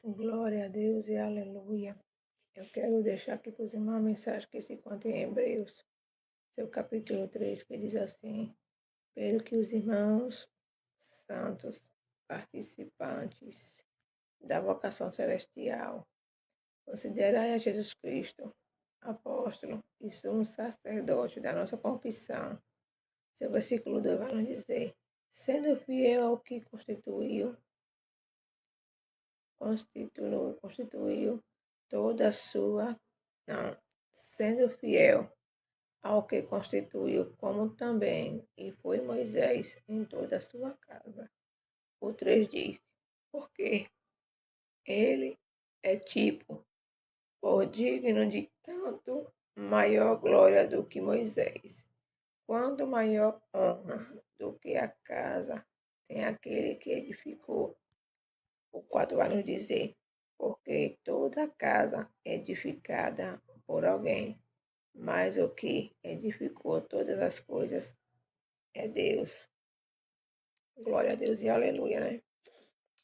Glória a Deus e aleluia. Eu quero deixar aqui para os irmãos uma mensagem que se encontra em Hebreus, seu capítulo 3, que diz assim: pelo que os irmãos santos, participantes da vocação celestial, considerai a Jesus Cristo, apóstolo e sumo sacerdote da nossa confissão. Seu versículo 2 vai nos dizer: sendo fiel ao que constituiu toda a sua, não, sendo fiel ao que constituiu, como também, e foi Moisés em toda a sua casa. O 3 diz, porque ele é tipo, por digno de tanto maior glória do que Moisés, quanto maior honra do que a casa tem aquele que edificou. O 4 vai nos dizer, porque toda casa é edificada por alguém, mas o que edificou todas as coisas é Deus. Glória a Deus e aleluia, né?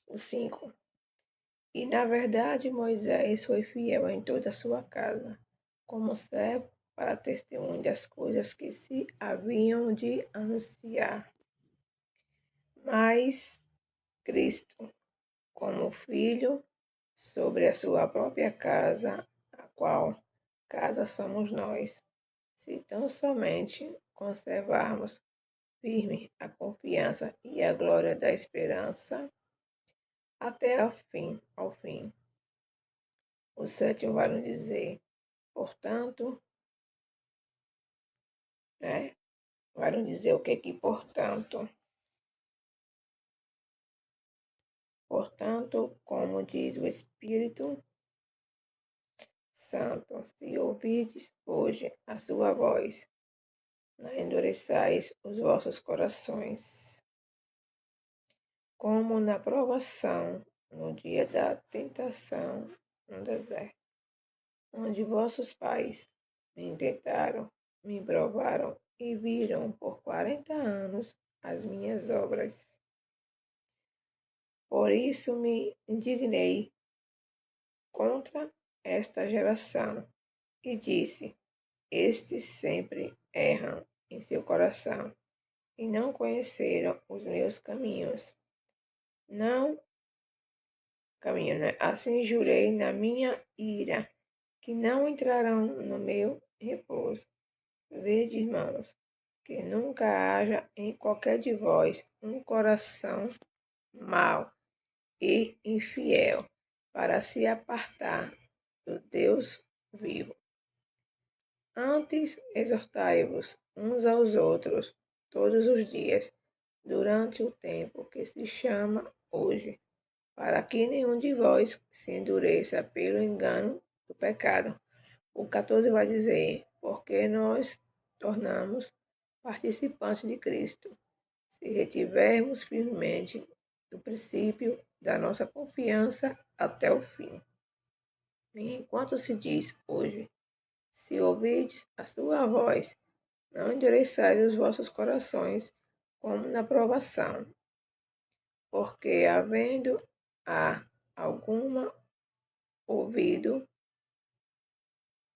O 5. E na verdade Moisés foi fiel em toda a sua casa, como servo para testemunho das coisas que se haviam de anunciar. Mas Cristo, como filho, sobre a sua própria casa, a qual casa somos nós, se tão somente conservarmos firme a confiança e a glória da esperança até ao fim. O 7 vai nos dizer, portanto, né? Vai nos dizer o que portanto. Portanto, como diz o Espírito Santo, se ouvirdes hoje a sua voz, não endureçais os vossos corações, como na provação, no dia da tentação no deserto, onde vossos pais me tentaram, me provaram e viram por 40 anos as minhas obras. Por isso me indignei contra esta geração e disse: estes sempre erram em seu coração e não conheceram os meus caminhos. Não caminho, né? Assim jurei na minha ira que não entrarão no meu repouso. Vede, irmãos, que nunca haja em qualquer de vós um coração mau e infiel para se apartar do Deus vivo. Antes, exortai-vos uns aos outros todos os dias, durante o tempo que se chama hoje, para que nenhum de vós se endureça pelo engano do pecado. O 14 vai dizer, porque nós tornamos participantes de Cristo, se retivermos firmemente do princípio da nossa confiança até o fim. E enquanto se diz hoje, se ouvides a sua voz, não endureçais os vossos corações como na provação, porque havendo a alguma ouvido,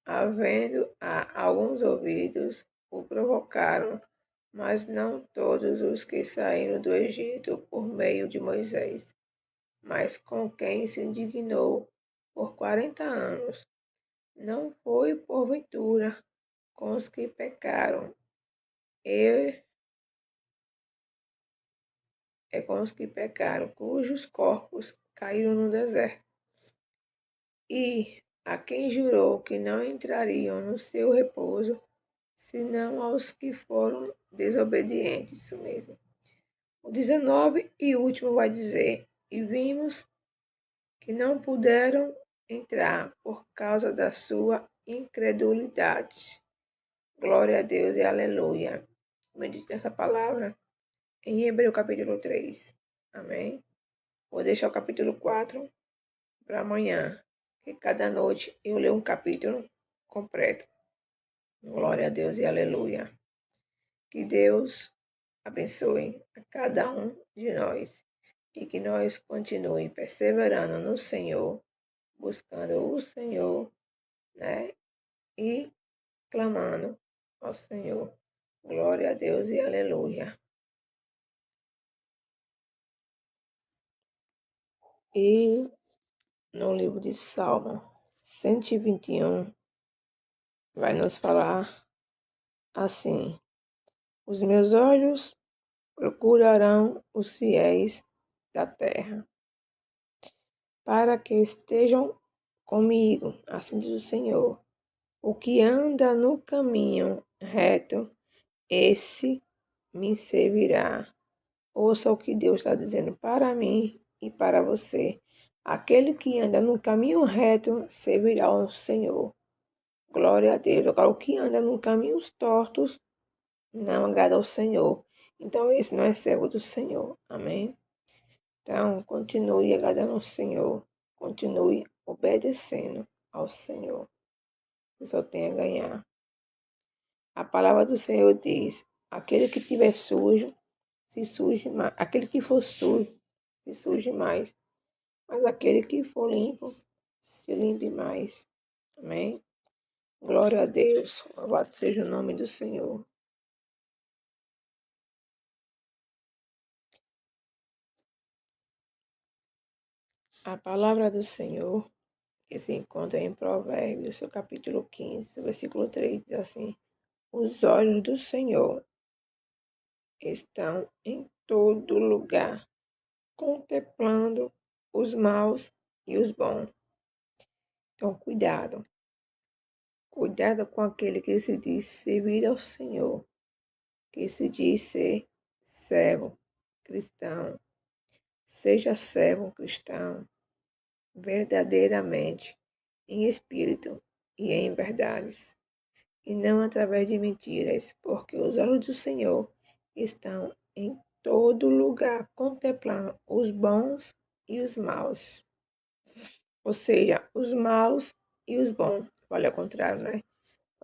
havendo a alguns ouvidos, o provocaram, mas não todos os que saíram do Egito por meio de Moisés, mas com quem se indignou por 40 anos. Não foi porventura com os que pecaram, com os que pecaram, cujos corpos caíram no deserto. E a quem jurou que não entrariam no seu repouso, senão aos que foram desobedientes. Isso mesmo. O 19 e último vai dizer, e vimos que não puderam entrar por causa da sua incredulidade. Glória a Deus e aleluia. Medite nessa palavra em Hebreus capítulo 3. Amém? Vou deixar o capítulo 4 para amanhã, que cada noite eu leio um capítulo completo. Glória a Deus e aleluia. Que Deus abençoe a cada um de nós e que nós continue perseverando no Senhor, buscando o Senhor, né? E clamando ao Senhor. Glória a Deus e aleluia. E no livro de Salmo 121, vai nos falar assim: os meus olhos procurarão os fiéis da terra, para que estejam comigo, assim diz o Senhor. O que anda no caminho reto, esse me servirá. Ouça o que Deus está dizendo para mim e para você. Aquele que anda no caminho reto servirá ao Senhor. Glória a Deus. Agora, o que anda no caminhos tortos não agrada ao Senhor. Então, esse não é servo do Senhor. Amém? Então, continue agradando ao Senhor. Continue obedecendo ao Senhor. Você só tem a ganhar. A palavra do Senhor diz: aquele que estiver sujo, se suje mais. Aquele que for sujo, se suje mais. Mas aquele que for limpo, se limpe mais. Amém? Glória a Deus. Louvado seja o nome do Senhor. A palavra do Senhor, que se encontra em Provérbios, no capítulo 15, versículo 3, diz assim: os olhos do Senhor estão em todo lugar, contemplando os maus e os bons. Então, cuidado. Cuidado com aquele que se diz servir ao Senhor, que se diz ser servo cristão. Seja servo cristão verdadeiramente, em espírito e em verdades, e não através de mentiras, porque os olhos do Senhor estão em todo lugar, contemplando os bons e os maus. Ou seja, os maus e os bons. Olha ao contrário, né?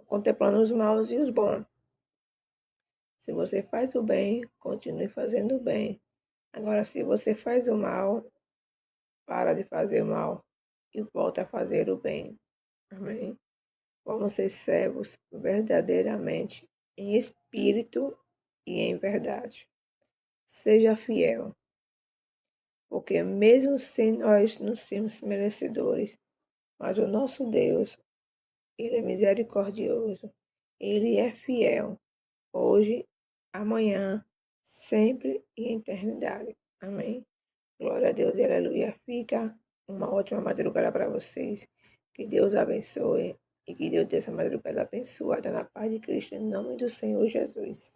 Contemplando os maus e os bons. Se você faz o bem, continue fazendo o bem. Agora, se você faz o mal, para de fazer o mal e volta a fazer o bem. Amém? Vamos ser servos verdadeiramente, em espírito e em verdade. Seja fiel, porque mesmo sem nós não sermos merecedores, mas o nosso Deus, Ele é misericordioso, Ele é fiel, hoje, amanhã, sempre e em eternidade. Amém? Glória a Deus e aleluia. Fica uma ótima madrugada para vocês. Que Deus abençoe e que Deus dê essa madrugada abençoada na paz de Cristo, em nome do Senhor Jesus.